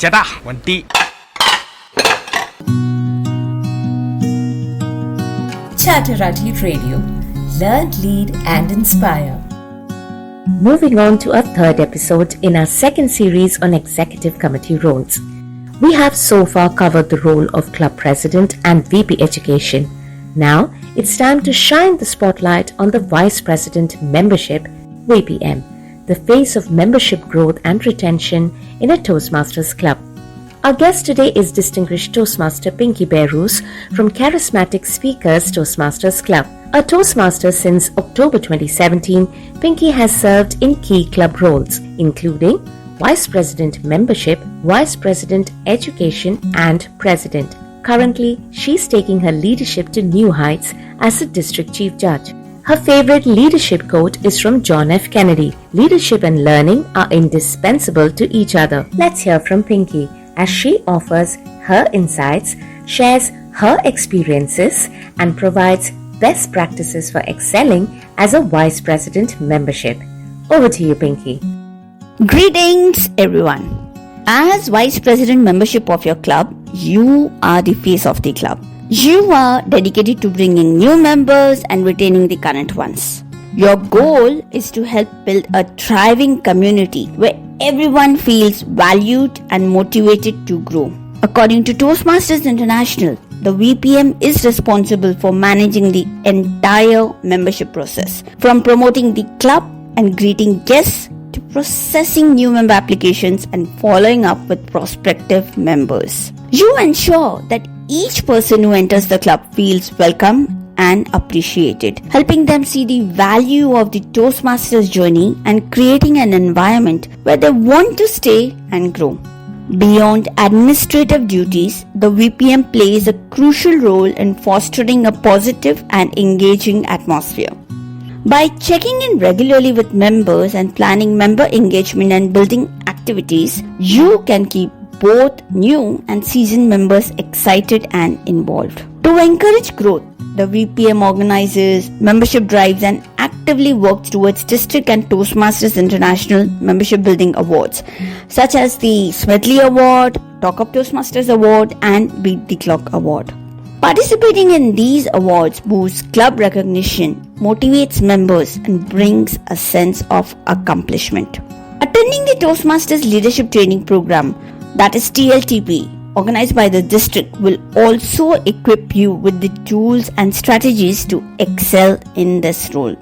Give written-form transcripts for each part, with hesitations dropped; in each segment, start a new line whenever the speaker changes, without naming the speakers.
ചേട്ടാ വണ്ടി.
Chatterati Radio. Learn, lead and inspire.
Moving on to our third episode in our second series on executive committee roles. We have so far covered the role of club president and VP education. Now it's time to shine the spotlight on the vice president membership, VPM, the face of membership growth and retention in a Toastmasters club. Our guest today is distinguished Toastmaster Pinky Behrus from Charismatic Speakers Toastmasters Club. A Toastmaster since October 2017, Pinky has served in key club roles, including Vice President Membership, Vice President Education, and President. Currently, she's taking her leadership to new heights as a District Chief Judge. Her favorite leadership quote is from John F. Kennedy: "Leadership and learning are indispensable to each other." Let's hear from Pinky as she offers her insights, shares her experiences, and provides best practices for excelling as a Vice President membership. Over to you, Pinky.
Greetings, everyone. As Vice President membership of your club, you are the face of the club. You are dedicated to bringing new members and retaining the current ones. Your goal is to help build a thriving community where everyone feels valued and motivated to grow. According to Toastmasters International, the VPM is responsible for managing the entire membership process, from promoting the club and greeting guests to processing new member applications and following up with prospective members. You ensure that each person who enters the club feels welcome and appreciated, helping them see the value of the Toastmasters journey and creating an environment where they want to stay and grow. Beyond administrative duties, the VPM plays a crucial role in fostering a positive and engaging atmosphere. By checking in regularly with members and planning member engagement and building activities, you can keep both new and seasoned members excited and involved. To encourage growth, the VPM organizes membership drives and actively works towards District and Toastmasters International Membership Building Awards, such as the Smedley Award, Talk Up Toastmasters Award, and Beat the Clock Award. Participating in these awards boosts club recognition, motivates members, and brings a sense of accomplishment. Attending the Toastmasters Leadership Training Program, that is TLTP, organized by the district, will also equip you with the tools and strategies to excel in this role.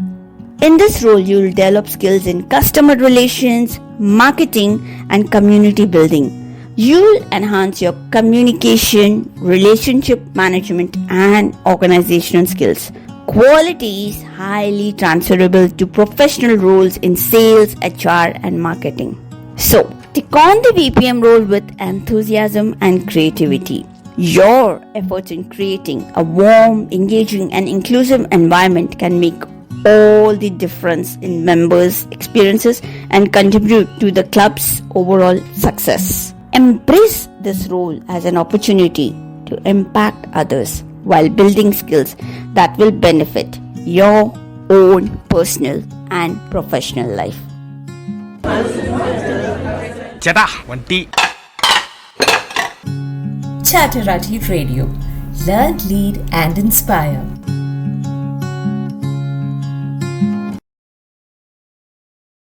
In this role, you will develop skills in customer relations, marketing, and community building. You will enhance your communication, relationship management, and organizational skills. Qualities highly transferable to professional roles in sales, HR, and marketing. So, take on the VPM role with enthusiasm and creativity. Your efforts in creating a warm, engaging, and inclusive environment can make all the difference in members' experiences and contribute to the club's overall success. Embrace this role as an opportunity to impact others while building skills that will benefit your own personal and professional life.
ചേട്ടാ വണ്ടി.
Chatterati Radio. Learn, lead and inspire.